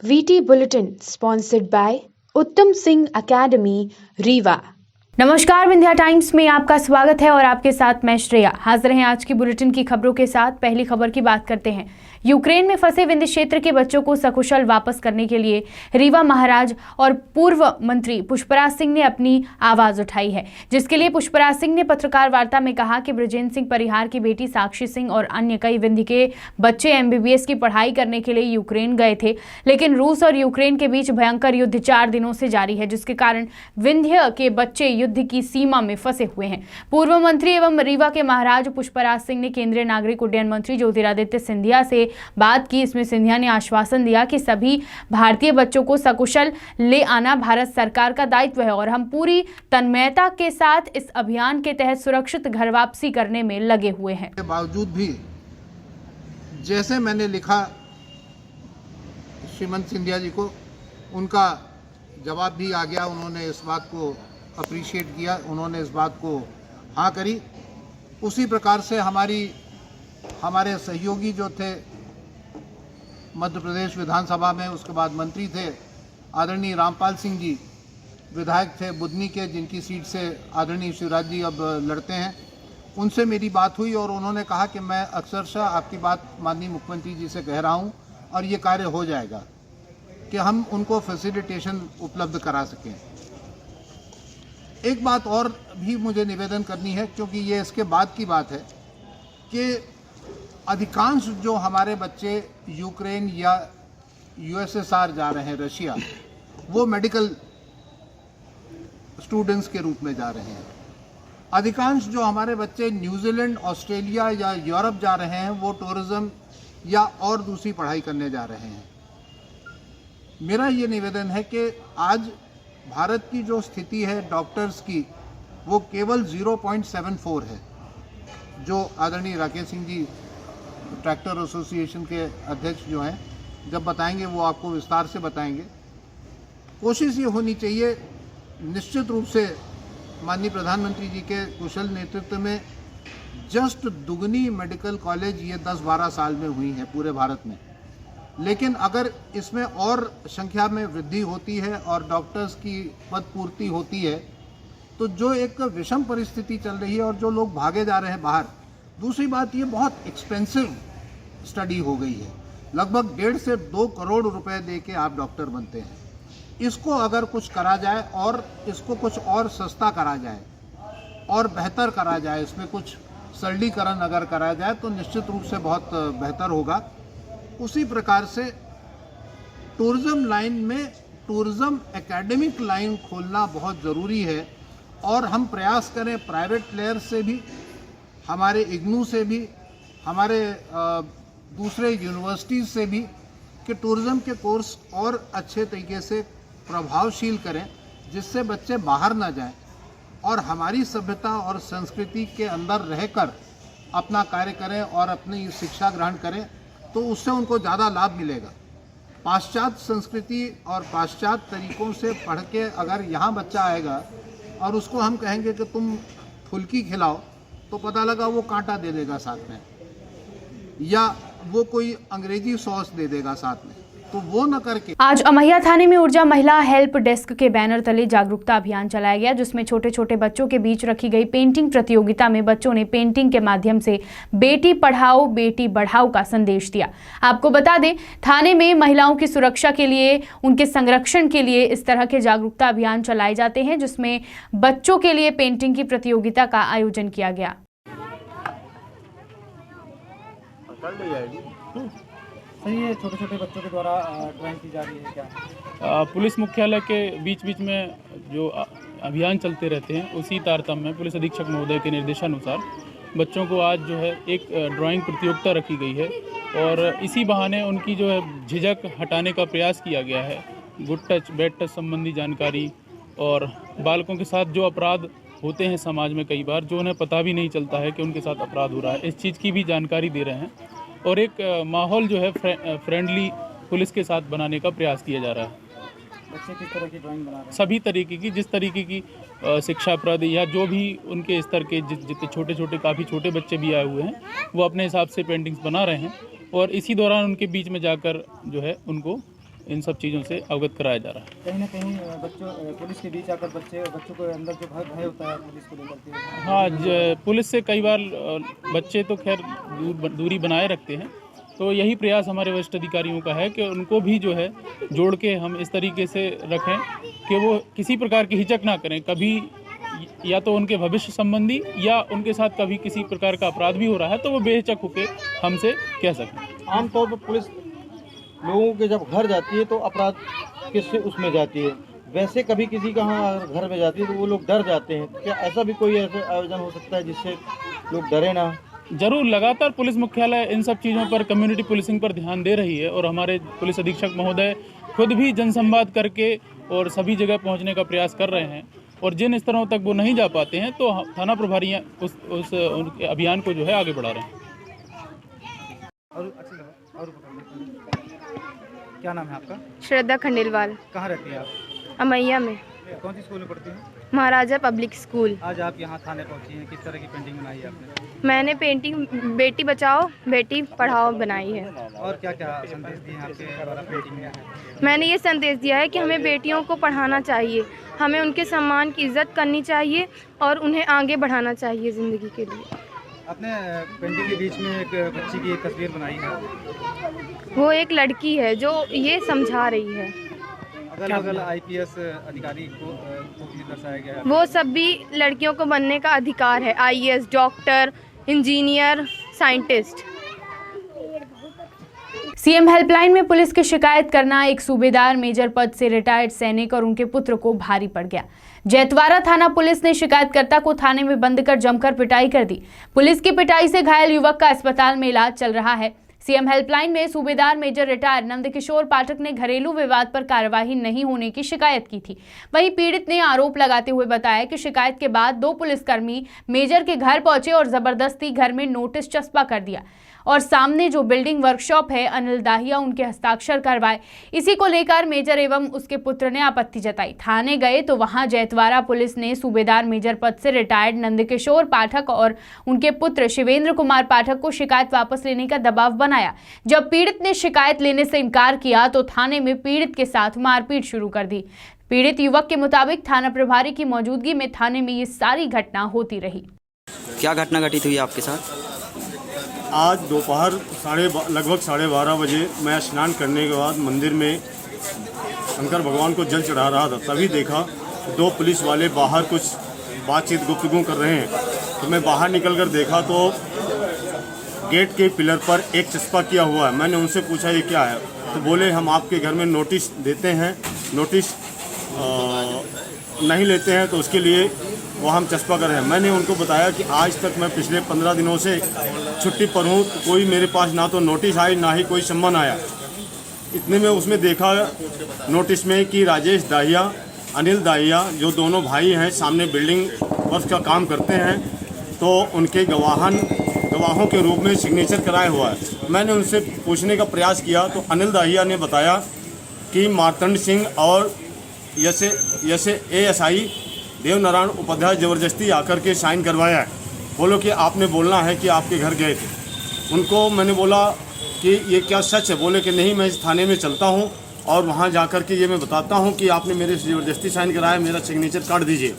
VT Bulletin sponsored by उत्तम Singh academy Rewa. नमस्कार, Vindhya times में आपका स्वागत है और आपके साथ मैं श्रेया हाजिर हैं आज की बुलेटिन की खबरों के साथ। पहली खबर की बात करते हैं। यूक्रेन में फंसे विंध्य क्षेत्र के बच्चों को सकुशल वापस करने के लिए रीवा महाराज और पूर्व मंत्री पुष्पराज सिंह ने अपनी आवाज उठाई है, जिसके लिए पुष्पराज सिंह ने पत्रकार वार्ता में कहा कि बृजेंद्र सिंह परिहार की बेटी साक्षी सिंह और अन्य कई विंध्य के बच्चे MBBS की पढ़ाई करने के लिए यूक्रेन गए थे, लेकिन रूस और यूक्रेन के बीच भयंकर युद्ध 4 दिनों से जारी है, जिसके कारण विंध्य के बच्चे युद्ध की सीमा में फंसे हुए हैं। पूर्व मंत्री एवं रीवा के महाराज पुष्पराज सिंह ने केंद्रीय नागरिक उड्डयन मंत्री ज्योतिरादित्य सिंधिया से बात की। इसमें सिंधिया ने आश्वासन दिया कि सभी भारतीय बच्चों को सकुशल ले आना भारत सरकार का दायित्व है और हम पूरी तन्मयता के साथ इस अभियान के तहत सुरक्षित घर वापसी करने में लगे हुए हैं। के बावजूद भी जैसे मैंने लिखा श्रीमंत सिंधिया जी को, उनका जवाब भी आ गया। उन्होंने इस बात को अप्रिशिएट किया, उन्होंने इस बात को हाँ करी। उसी प्रकार से हमारे सहयोगी जो थे मध्य प्रदेश विधानसभा में, उसके बाद मंत्री थे आदरणीय रामपाल सिंह जी, विधायक थे बुधनी के, जिनकी सीट से आदरणीय शिवराज जी अब लड़ते हैं। उनसे मेरी बात हुई और उन्होंने कहा कि मैं अक्सरशः आपकी बात माननीय मुख्यमंत्री जी से कह रहा हूं और ये कार्य हो जाएगा कि हम उनको फैसिलिटेशन उपलब्ध करा सकें। एक बात और भी मुझे निवेदन करनी है, क्योंकि ये इसके बाद की बात है कि अधिकांश जो हमारे बच्चे यूक्रेन या USSR जा रहे हैं, रशिया, वो मेडिकल स्टूडेंट्स के रूप में जा रहे हैं। अधिकांश जो हमारे बच्चे न्यूजीलैंड, ऑस्ट्रेलिया या यूरोप जा रहे हैं, वो टूरिज्म या और दूसरी पढ़ाई करने जा रहे हैं। मेरा ये निवेदन है कि आज भारत की जो स्थिति है डॉक्टर्स की, वो केवल 0.74 है। जो आदरणीय Rakesh Singh G tractor association के अध्यक्ष जो हैं, जब बताएंगे वो आपको विस्तार से बताएंगे। कोशिश ये होनी चाहिए, निश्चित रूप से माननीय प्रधानमंत्री जी के कुशल नेतृत्व में जस्ट दुगनी मेडिकल कॉलेज ये 10-12 साल में हुई हैं पूरे भारत में। लेकिन अगर इसमें और संख्या में वृद्धि होती है और डॉक्टर्स की पद पूर्ति होती है, तो जो एक विषम परिस्थिति चल रही है और जो लोग भागे जा रहे हैं बाहर, दूसरी बात ये बहुत एक्सपेंसिव स्टडी हो गई है। लगभग 1.5 से 2 करोड़ रुपए दे के आप डॉक्टर बनते हैं। इसको अगर कुछ करा जाए और इसको कुछ और सस्ता करा जाए और बेहतर करा जाए, इसमें कुछ सरलीकरण अगर करा जाए तो निश्चित रूप से बहुत बेहतर होगा। उसी प्रकार से टूरिज्म लाइन में टूरिज्म एकेडमिक लाइन खोलना बहुत ज़रूरी है और हम प्रयास करें प्राइवेट प्लेयर से भी, हमारे इग्नू से भी, हमारे दूसरे यूनिवर्सिटीज़ से भी, कि टूरिज़्म के कोर्स और अच्छे तरीके से प्रभावशील करें, जिससे बच्चे बाहर ना जाएं और हमारी सभ्यता और संस्कृति के अंदर रहकर अपना कार्य करें और अपनी शिक्षा ग्रहण करें, तो उससे उनको ज़्यादा लाभ मिलेगा। पाश्चात्य संस्कृति और पाश्चात्य तरीक़ों से पढ़ के अगर यहाँ बच्चा आएगा और उसको हम कहेंगे कि तुम फुल्की खिलाओ, तो पता लगा वो कांटा दे देगा साथ में, या वो कोई अंग्रेजी सॉस दे देगा साथ में, तो वो न करके। आज अमैया थाने में ऊर्जा महिला हेल्प डेस्क के बैनर तले जागरूकता अभियान चलाया गया, जिसमें छोटे छोटे बच्चों के बीच रखी गई पेंटिंग प्रतियोगिता में बच्चों ने पेंटिंग के माध्यम से बेटी पढ़ाओ बेटी बढ़ाओ का संदेश दिया। आपको बता दें, थाने में महिलाओं की सुरक्षा के लिए, उनके संरक्षण के लिए इस तरह के जागरूकता अभियान चलाए जाते हैं, जिसमें बच्चों के लिए पेंटिंग की प्रतियोगिता का आयोजन किया गया। सही है, छोटे छोटे बच्चों के द्वारा ड्राइंग की जा रही है क्या? पुलिस मुख्यालय के बीच बीच में जो अभियान चलते रहते हैं, उसी तारतम्य में पुलिस अधीक्षक महोदय के निर्देशानुसार बच्चों को आज जो है एक ड्राइंग प्रतियोगिता रखी गई है और इसी बहाने उनकी जो है झिझक हटाने का प्रयास किया गया है। गुड टच, बैड टच संबंधी जानकारी और बालकों के साथ जो अपराध होते हैं समाज में, कई बार जो उन्हें पता भी नहीं चलता है कि उनके साथ अपराध हो रहा है, इस चीज़ की भी जानकारी दे रहे हैं और एक माहौल जो है फ्रेंडली पुलिस के साथ बनाने का प्रयास किया जा रहा है। बच्चे किस तरह की ड्राइंग बना रहे हैं? सभी तरीके की, जिस तरीके की शिक्षाप्रद या जो भी उनके स्तर के जितने छोटे छोटे, काफ़ी छोटे बच्चे भी आए हुए हैं, वो अपने हिसाब से पेंटिंग्स बना रहे हैं और इसी दौरान उनके बीच में जाकर जो है उनको इन सब चीज़ों से अवगत कराया जा रहा है। कहीं ना कहीं पुलिस के बीच आकर बच्चों के अंदर जो भय होता है पुलिस को लेकर के। हाँ, पुलिस से कई बार बच्चे तो खैर दूरी बनाए रखते हैं, तो यही प्रयास हमारे वरिष्ठ अधिकारियों का है कि उनको भी जो है जोड़ के हम इस तरीके से रखें कि वो किसी प्रकार की हिचक ना करें। कभी या तो उनके भविष्य संबंधी या उनके साथ कभी किसी प्रकार का अपराध भी हो रहा है तो वो बेहिचक होकर हमसे कह सकें। आमतौर पर पुलिस लोगों के जब घर जाती है तो अपराध किससे उसमें जाती है, वैसे कभी किसी का घर में जाती है तो वो लोग डर जाते हैं। क्या ऐसा भी कोई ऐसा आयोजन हो सकता है जिससे लोग डरे ना? जरूर, लगातार पुलिस मुख्यालय इन सब चीज़ों पर, कम्युनिटी पुलिसिंग पर ध्यान दे रही है और हमारे पुलिस अधीक्षक महोदय खुद भी जनसंवाद करके और सभी जगह पहुंचने का प्रयास कर रहे हैं और जिन स्तरों तक वो नहीं जा पाते हैं तो थाना प्रभारी उस अभियान को जो है आगे बढ़ा रहे हैं। और क्या नाम है आपका? श्रद्धा खंडेलवाल। कहाँ रहती है आप? अमैया में। कौन सी स्कूल में पढ़ती हैं? महाराजा पब्लिक स्कूल। आज आप यहाँ थाने पहुँची हैं, किस तरह की पेंटिंग बनाई है आपने? मैंने पेंटिंग बेटी बचाओ बेटी पढ़ाओ बनाई है। और क्या क्या संदेश दिए हैं आपके द्वारा पेंटिंग में? मैंने ये संदेश दिया है कि हमें बेटियों को पढ़ाना चाहिए, हमें उनके सम्मान की इज्जत करनी चाहिए और उन्हें आगे बढ़ाना चाहिए ज़िंदगी के लिए। आपने पेंटिंग के बीच में एक बच्ची की तस्वीर बनाई है, वो एक लड़की है जो ये समझा रही है। अगल बगल IPS अधिकारी को भी दर्शाया गया है। वो सब भी लड़कियों को बनने का अधिकार है, IAS, doctor, engineer, scientist. CM helpline में पुलिस की शिकायत करना एक सूबेदार मेजर पद से रिटायर्ड सैनिक और उनके पुत्र को भारी पड़ गया। जैतवारा थाना पुलिस ने शिकायतकर्ता को थाने में बंद कर जमकर पिटाई कर दी। पुलिस की पिटाई से घायल युवक का अस्पताल में इलाज चल रहा है। सीएम हेल्पलाइन में सूबेदार मेजर रिटायर नंदकिशोर पाठक ने घरेलू विवाद पर कार्यवाही नहीं होने की शिकायत की थी। वहीं पीड़ित ने आरोप लगाते हुए बताया कि शिकायत के बाद 2 पुलिसकर्मी मेजर के घर पहुंचे और जबरदस्ती घर में नोटिस चस्पा कर दिया और सामने जो बिल्डिंग वर्कशॉप है अनिल दाहिया उनके हस्ताक्षर करवाए। इसी को लेकर मेजर एवं उसके पुत्र ने आपत्ति जताई। थाने गए तो वहां जैतवारा पुलिस ने सूबेदार मेजर पद से रिटायर्ड नंदकिशोर पाठक और उनके पुत्र शिवेंद्र कुमार पाठक को शिकायत वापस लेने का दबाव बनाया। जब पीड़ित ने शिकायत लेने से इनकार किया तो थाने में पीड़ित के साथ मारपीट शुरू कर दी। पीड़ित युवक के मुताबिक थाना प्रभारी की मौजूदगी में थाने में ये सारी घटना होती रही। क्या घटना घटित हुई आपके साथ? आज दोपहर लगभग 12:30 बजे मैं स्नान करने के बाद मंदिर में शंकर भगवान को जल चढ़ा रहा था, तभी देखा 2 पुलिस वाले बाहर कुछ बातचीत गुफ्तगू कर रहे हैं। तो मैं बाहर निकल कर देखा तो गेट के पिलर पर एक चस्पा किया हुआ है। मैंने उनसे पूछा ये क्या है, तो बोले हम आपके घर में नोटिस देते हैं, नोटिस नहीं लेते हैं तो उसके लिए वो हम चस्पा कर रहे हैं। मैंने उनको बताया कि आज तक मैं पिछले 15 दिनों से छुट्टी पर हूँ, तो कोई मेरे पास ना तो नोटिस आई ना ही कोई सम्मन आया। इतने में उसमें देखा नोटिस में कि राजेश दाहिया, अनिल दाहिया जो दोनों भाई हैं सामने बिल्डिंग वर्क का काम करते हैं, तो उनके गवाहों के रूप में सिग्नेचर कराया हुआ है। मैंने उनसे पूछने का प्रयास किया तो अनिल दाहिया ने बताया कि मार्तंड सिंह और जैसे ASI देवनारायण उपाध्याय ज़बरदस्ती आकर के साइन करवाया है। बोलो कि आपने बोलना है कि आपके घर गए थे। उनको मैंने बोला कि ये क्या सच है? बोले कि नहीं, मैं इस थाने में चलता हूँ और वहाँ जाकर के ये मैं बताता हूँ कि आपने मेरे से ज़बरदस्ती साइन कराया, मेरा सिग्नेचर काट दीजिए।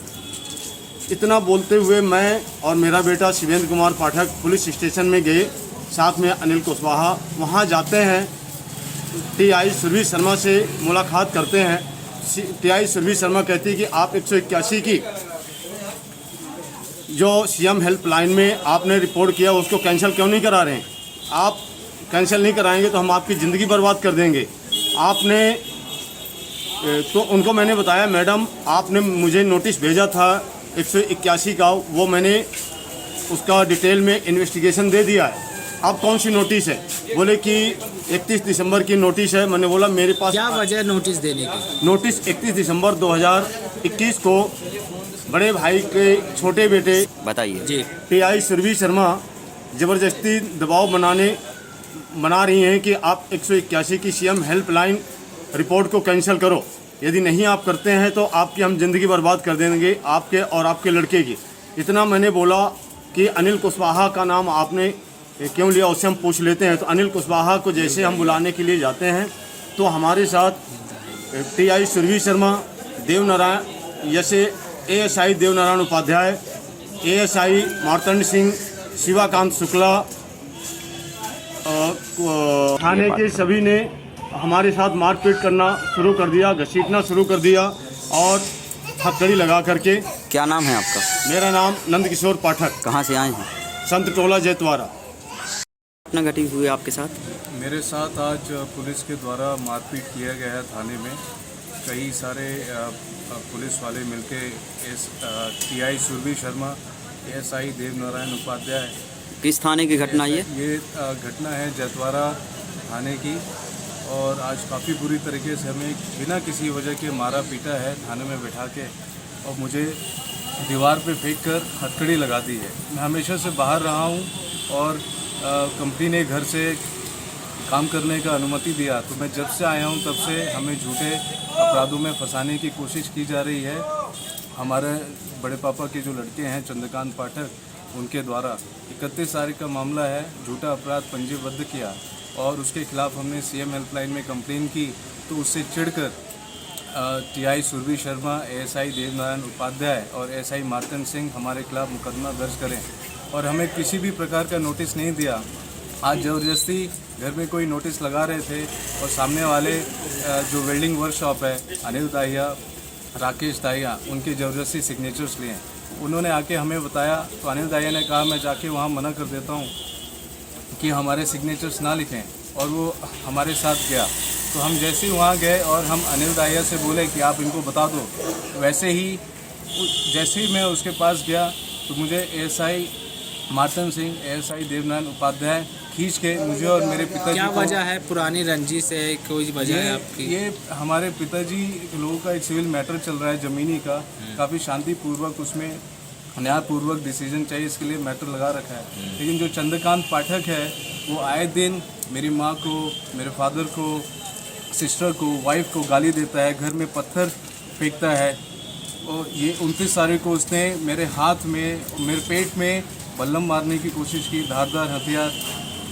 इतना बोलते हुए मैं और मेरा बेटा शिवेंद्र कुमार पाठक पुलिस स्टेशन में गए, साथ में अनिल कुशवाहा। वहाँ जाते हैं, TI सुरभि शर्मा से मुलाकात करते हैं। TI सुरभि शर्मा कहती है कि आप 181 की जो CM हेल्पलाइन में आपने रिपोर्ट किया उसको कैंसिल क्यों नहीं करा रहे हैं? आप कैंसिल नहीं कराएंगे तो हम आपकी ज़िंदगी बर्बाद कर देंगे। आपने तो उनको मैंने बताया, मैडम आपने मुझे नोटिस भेजा था 181 का, वो मैंने उसका डिटेल में इन्वेस्टिगेशन दे दिया है। अब कौन सी नोटिस है? बोले कि 31 दिसंबर की नोटिस है। मैंने बोला मेरे पास क्या वजह नोटिस देने की? नोटिस 31 दिसंबर 2021 को बड़े भाई के छोटे बेटे बताइए जी। TI सुरभि शर्मा ज़बरदस्ती दबाव बना रही हैं कि आप 181 की CM हेल्पलाइन रिपोर्ट को कैंसिल करो। यदि नहीं आप करते हैं तो आपकी हम ज़िंदगी बर्बाद कर देंगे, आपके और आपके लड़के की। इतना मैंने बोला कि अनिल कुशवाहा का नाम आपने क्यों लिया, उससे हम पूछ लेते हैं। तो अनिल कुशवाहा को जैसे हम बुलाने के लिए जाते हैं तो हमारे साथ TI सुरभि शर्मा, देवनारायण जैसे ASI देवनारायण उपाध्याय, ASI मार्तंड सिंह, शिवाकांत शुक्ला, थाने के सभी ने हमारे साथ मारपीट करना शुरू कर दिया, घसीटना शुरू कर दिया और हथकड़ी लगा करके। क्या नाम है आपका? मेरा नाम नंदकिशोर पाठक। कहाँ से आए हैं? संत टोला जैतवारा। घटना घटी हुई है आपके साथ? मेरे साथ आज पुलिस के द्वारा मारपीट किया गया है थाने में। कई सारे पुलिस वाले मिलके TI सुरभि शर्मा, ASI देवनारायण उपाध्याय। किस थाने की घटना ये? ये घटना है जैतवारा थाने की और आज काफ़ी बुरी तरीके से हमें बिना किसी वजह के मारा पीटा है थाने में बैठा के और मुझे दीवार पे फेंक कर हथकड़ी लगा दी है। मैं हमेशा से बाहर रहा हूँ और कंपनी ने घर से काम करने का अनुमति दिया, तो मैं जब से आया हूँ तब से हमें झूठे अपराधों में फंसाने की कोशिश की जा रही है। हमारे बड़े पापा के जो लड़के हैं चंद्रकांत पाठक, उनके द्वारा 31 तारीख का मामला है, झूठा अपराध पंजीबद्ध किया और उसके खिलाफ हमने CM हेल्पलाइन में कंप्लेन की, तो उससे चिढ़कर TI सुरभि शर्मा, ASI देवनारायण उपाध्याय और ASI मार्तंड सिंह हमारे खिलाफ मुकदमा दर्ज करें और हमें किसी भी प्रकार का नोटिस नहीं दिया। आज ज़बरदस्ती घर में कोई नोटिस लगा रहे थे और सामने वाले जो वेल्डिंग वर्कशॉप है, अनिल दाहिया, राकेश दाहिया, उनके ज़बरदस्ती सिग्नेचर्स लिए। उन्होंने आके हमें बताया तो अनिल दाहिया ने कहा मैं जाके वहाँ मना कर देता हूँ कि हमारे सिग्नेचर्स ना लिखें, और वो हमारे साथ गया। तो हम जैसे ही वहाँ गए और हम अनिल दाहिया से बोले कि आप इनको बता दो, वैसे ही जैसे ही मैं उसके पास गया तो मुझे ASI मार्तंड सिंह, ASI देवनारायण उपाध्याय खींच के मुझे और मेरे पिताजी क्या वजह है? पुरानी रंजिश है, कोई वजह है आपकी? ये हमारे पिताजी लोगों का एक सिविल मैटर चल रहा है ज़मीनी का, काफ़ी शांतिपूर्वक उसमें न्यायपूर्वक डिसीजन चाहिए, इसके लिए मैटर लगा रखा है। लेकिन जो चंद्रकांत पाठक है वो आए दिन मेरी माँ को, मेरे फादर को, सिस्टर को, वाइफ को गाली देता है, घर में पत्थर फेंकता है। और ये 29 तारीख को उसने मेरे हाथ में, मेरे पेट में बल्लम मारने की कोशिश की, धारदार हथियार।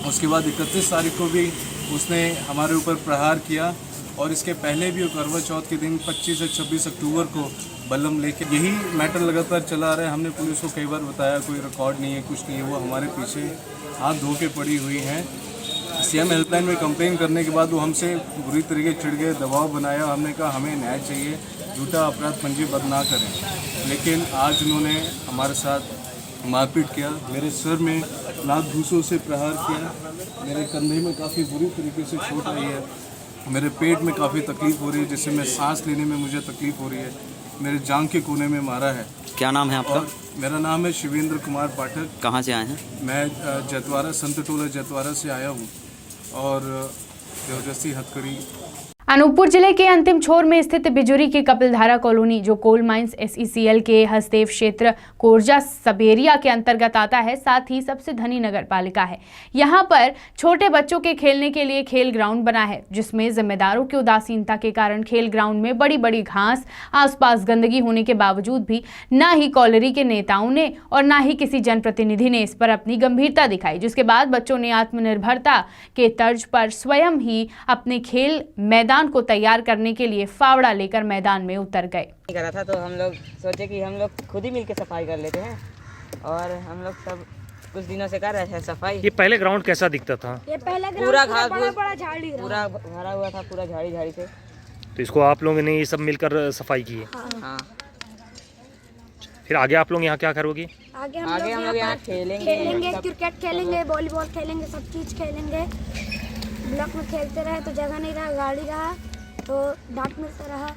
उसके बाद 31 तारीख को भी उसने हमारे ऊपर प्रहार किया और इसके पहले भी करवा चौथ के दिन 25 से 26 अक्टूबर को बल्लम लेके। यही मैटर लगातार चला आ रहा है। हमने पुलिस को कई बार बताया, कोई रिकॉर्ड नहीं है, कुछ नहीं है। वो हमारे पीछे हाथ धो के पड़ी हुई हैं। CM हेल्पलाइन में कंप्लेन करने के बाद वो हमसे बुरी तरीके चिढ़ गए, दबाव बनाया। हमने कहा हमें न्याय चाहिए, झूठा अपराध पंजीबद्ध ना करें। लेकिन आज उन्होंने हमारे साथ मारपीट किया, मेरे सर में लात घूंसों से प्रहार किया, मेरे कंधे में काफ़ी बुरी तरीके से चोट आई है, मेरे पेट में काफ़ी तकलीफ़ हो रही है, जिससे मैं सांस लेने में मुझे तकलीफ़ हो रही है, मेरे जांघ के कोने में मारा है। क्या नाम है आपका? मेरा नाम है शिवेंद्र कुमार पाठक। कहाँ से आए हैं? मैं जैतवारा, संत टोला जैतवारा से आया हूँ और ज़बरदस्ती हथकड़ी। अनूपपुर जिले के अंतिम छोर में स्थित बिजुरी की कपिलधारा कॉलोनी, जो कोल माइंस SECL के हस्तक्षेप क्षेत्र कोरजा सबेरिया के अंतर्गत आता है, साथ ही सबसे धनी नगर पालिका है। यहाँ पर छोटे बच्चों के खेलने के लिए खेल ग्राउंड बना है, जिसमें जिम्मेदारों की उदासीनता के कारण खेल ग्राउंड में बड़ी बड़ी घास, आसपास गंदगी होने के बावजूद भी ना ही कॉलोनी के नेताओं ने और ना ही किसी जनप्रतिनिधि ने इस पर अपनी गंभीरता दिखाई, जिसके बाद बच्चों ने आत्मनिर्भरता के तर्ज पर स्वयं ही अपने खेल मैदान को तैयार करने के लिए फावड़ा लेकर मैदान में उतर गए। करा था तो हम लोग सोचे कि हम लोग खुद ही मिलकर सफाई कर लेते हैं और हम लोग सब कुछ दिनों से कर रहे थे सफाई। ये पहले ग्राउंड कैसा दिखता था? ये पहले पूरा घास पूरा भरा हुआ था, पूरा झाड़ी झाड़ी से। तो इसको आप लोगों ने ये सब मिलकर सफाई की है? हाँ। फिर आगे आप लोग यहाँ क्या करोगे? आगे हम लोग यहाँ खेलेंगे, क्रिकेट खेलेंगे, वॉलीबॉल खेलेंगे, सब चीज खेलेंगे। ब्लॉक में खेलते रहे तो जगह नहीं रहा, गाड़ी रहा तो डांट मिलता रहा।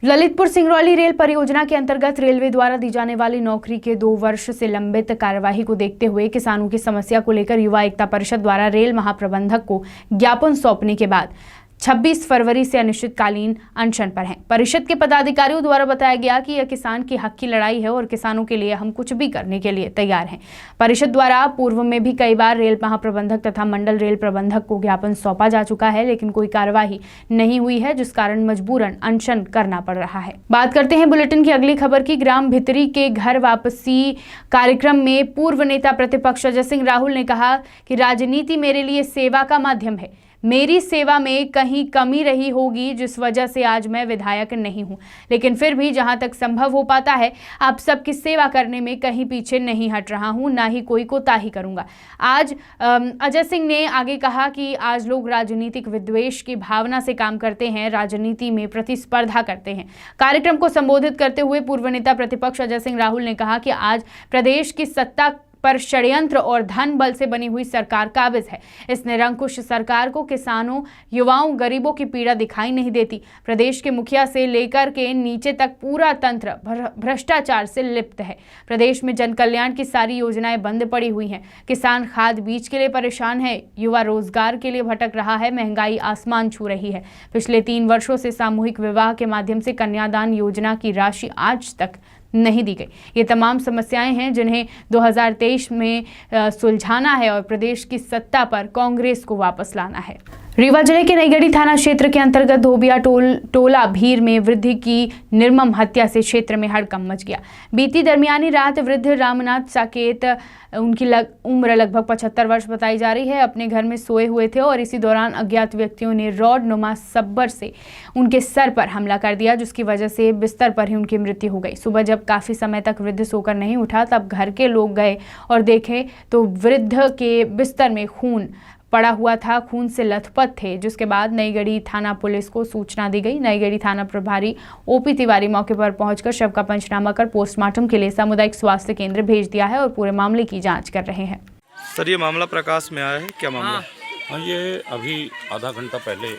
ललितपुर सिंगरौली रेल परियोजना के अंतर्गत रेलवे द्वारा दी जाने वाली नौकरी के 2 वर्ष से लंबित कार्यवाही को देखते हुए किसानों की समस्या को लेकर युवा एकता परिषद द्वारा रेल महाप्रबंधक को ज्ञापन सौंपने के बाद 26 फरवरी से अनिश्चितकालीन अनशन पर हैं। परिषद के पदाधिकारियों द्वारा बताया गया कि यह किसान की हक की लड़ाई है और किसानों के लिए हम कुछ भी करने के लिए तैयार हैं। परिषद द्वारा पूर्व में भी कई बार रेल महाप्रबंधक तथा मंडल रेल प्रबंधक को ज्ञापन सौंपा जा चुका है, लेकिन कोई कार्यवाही नहीं हुई है, जिस कारण मजबूरन अनशन करना पड़ रहा है। बात करते हैं बुलेटिन की अगली खबर की। ग्राम भितरी के घर वापसी कार्यक्रम में पूर्व नेता प्रतिपक्ष अजय सिंह राहुल ने कहा कि राजनीति मेरे लिए सेवा का माध्यम है। मेरी सेवा में कहीं कमी रही होगी जिस वजह से आज मैं विधायक नहीं हूं, लेकिन फिर भी जहां तक संभव हो पाता है आप सबकी सेवा करने में कहीं पीछे नहीं हट रहा हूं, ना ही कोई कोताही करूंगा। आज अजय सिंह ने आगे कहा कि आज लोग राजनीतिक विद्वेष की भावना से काम करते हैं, राजनीति में प्रतिस्पर्धा करते हैं। कार्यक्रम को संबोधित करते हुए पूर्व नेता प्रतिपक्ष अजय सिंह राहुल ने कहा कि आज प्रदेश की सत्ता पर षड्यंत्र और धन बल से बनी हुई सरकार काबिज है। इस निरंकुश सरकार को किसानों, युवाओं, गरीबों की पीड़ा दिखाई नहीं देती। प्रदेश के मुखिया से लेकर के नीचे तक पूरा तंत्र भ्रष्टाचार से लिप्त है। प्रदेश में जन कल्याण की सारी योजनाएं बंद पड़ी हुई हैं। किसान खाद बीज के लिए परेशान है, युवा रोजगार के लिए भटक रहा है, महंगाई आसमान छू रही है। पिछले 3 वर्षों से सामूहिक विवाह के माध्यम से कन्यादान योजना की राशि आज तक नहीं दी गई। ये तमाम समस्याएं हैं जिन्हें 2023 में सुलझाना है और प्रदेश की सत्ता पर कांग्रेस को वापस लाना है। रीवा जिले के नईगढ़ी थाना क्षेत्र के अंतर्गत धोबिया टोला भीर में वृद्ध की निर्मम हत्या से क्षेत्र में हड़कंप मच गया। बीती दरमियानी रात वृद्ध रामनाथ साकेत, उनकी उम्र लगभग 75 वर्ष बताई जा रही है, अपने घर में सोए हुए थे और इसी दौरान अज्ञात व्यक्तियों ने रॉड नुमा सब्बर से उनके सर पर हमला कर दिया, जिसकी वजह से बिस्तर पर ही उनकी मृत्यु हो गई। सुबह जब काफ़ी समय तक वृद्ध सोकर नहीं उठा तब घर के लोग गए और देखे तो वृद्ध के बिस्तर में खून पड़ा हुआ था, खून से लथपथ थे, जिसके बाद नईगढ़ी थाना पुलिस को सूचना दी गई। नईगढ़ी थाना प्रभारी ओपी तिवारी मौके पर पहुंचकर शव का पंचनामा कर पोस्टमार्टम के लिए सामुदायिक स्वास्थ्य केंद्र भेज दिया है और पूरे मामले की जांच कर रहे हैं। सर, ये मामला प्रकाश में आया है, क्या मामला? हाँ, ये अभी आधा घंटा पहले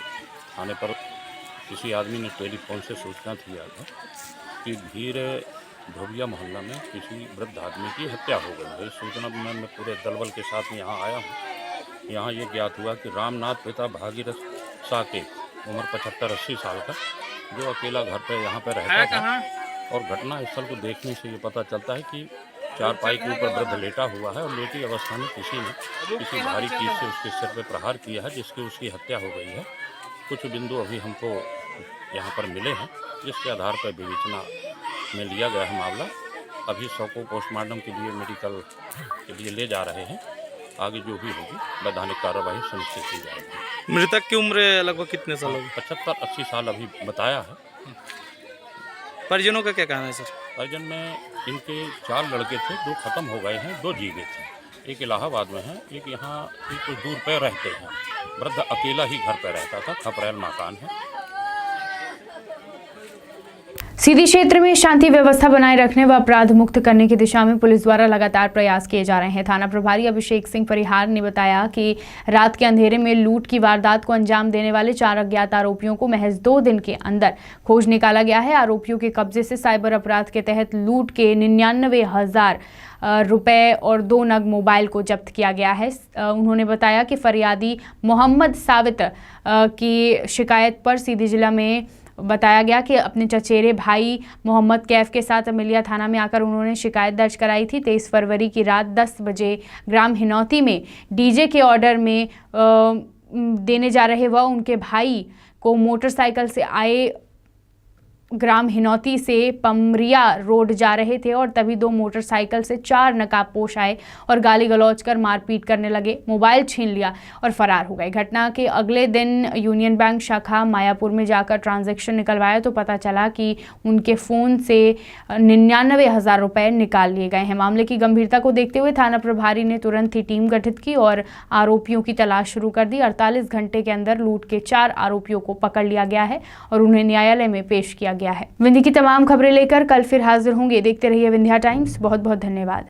थाने पर किसी आदमी ने टेलीफोन से सूचना दिया था कि भीर धोबिया मोहल्ला में किसी वृद्ध आदमी की हत्या हो गई है। सूचना मैं पूरे दलबल के साथ यहाँ आया हूँ। यहाँ ये ज्ञात हुआ कि रामनाथ पिता भागीरथ साकेत उम्र 75-80 साल का, जो अकेला घर पे यहाँ पे रहता था, और घटना स्थल को देखने से ये पता चलता है कि चारपाई के ऊपर वृद्ध लेटा हुआ है और लेटी अवस्था में किसी ने किसी भारी चीज़ से उसके सिर पे प्रहार किया है, जिसकी उसकी हत्या हो गई है। कुछ बिंदु अभी हमको यहाँ पर मिले हैं, जिसके आधार पर विवेचना में लिया गया है मामला। अभी शव को पोस्टमार्टम के लिए मेडिकल के लिए ले जा रहे हैं। आगे जो भी होगी वैधानिक कार्रवाई सुनिश्चित की जाएगी। मृतक की उम्र लगभग कितने साल होगी? 75-80 साल अभी बताया है। परिजनों का क्या कहना है सर? परिजन में इनके 4 लड़के थे, 2 खत्म हो गए हैं, 2 जीवित थे। एक इलाहाबाद में है, एक यहाँ कुछ दूर पे रहते हैं। वृद्ध अकेला ही घर पे रहता था, खपरेल मकान है। सीधी क्षेत्र में शांति व्यवस्था बनाए रखने व अपराध मुक्त करने की दिशा में पुलिस द्वारा लगातार प्रयास किए जा रहे हैं। थाना प्रभारी अभिषेक सिंह परिहार ने बताया कि रात के अंधेरे में लूट की वारदात को अंजाम देने वाले 4 अज्ञात आरोपियों को महज 2 दिन के अंदर खोज निकाला गया है। आरोपियों के कब्जे से साइबर अपराध के तहत लूट के 99,000 रुपए और 2 नग मोबाइल को जब्त किया गया है। उन्होंने बताया कि फरियादी मोहम्मद साबित की शिकायत पर सीधी जिला में बताया गया कि अपने चचेरे भाई मोहम्मद कैफ के साथ अमिलिया थाना में आकर उन्होंने शिकायत दर्ज कराई थी। 23 फरवरी की रात 10 बजे ग्राम हिनौती में डीजे के ऑर्डर में देने जा रहे वह उनके भाई को मोटरसाइकिल से आए ग्राम हिनौती से पमरिया रोड जा रहे थे और तभी 2 मोटरसाइकिल से 4 नकाबपोश आए और गाली गलौज कर मारपीट करने लगे, मोबाइल छीन लिया और फरार हो गए। घटना के अगले दिन यूनियन बैंक शाखा मायापुर में जाकर ट्रांजैक्शन निकलवाया तो पता चला कि उनके फ़ोन से 99,000 रुपये निकाल लिए गए हैं। मामले की गंभीरता को देखते हुए थाना प्रभारी ने तुरंत ही टीम गठित की और आरोपियों की तलाश शुरू कर दी। 48 घंटे के अंदर लूट के 4 आरोपियों को पकड़ लिया गया है और उन्हें न्यायालय में पेश किया गया है। विंध्य की तमाम खबरें लेकर कल फिर हाजिर होंगे। देखते रहिए विंध्या टाइम्स। बहुत बहुत धन्यवाद।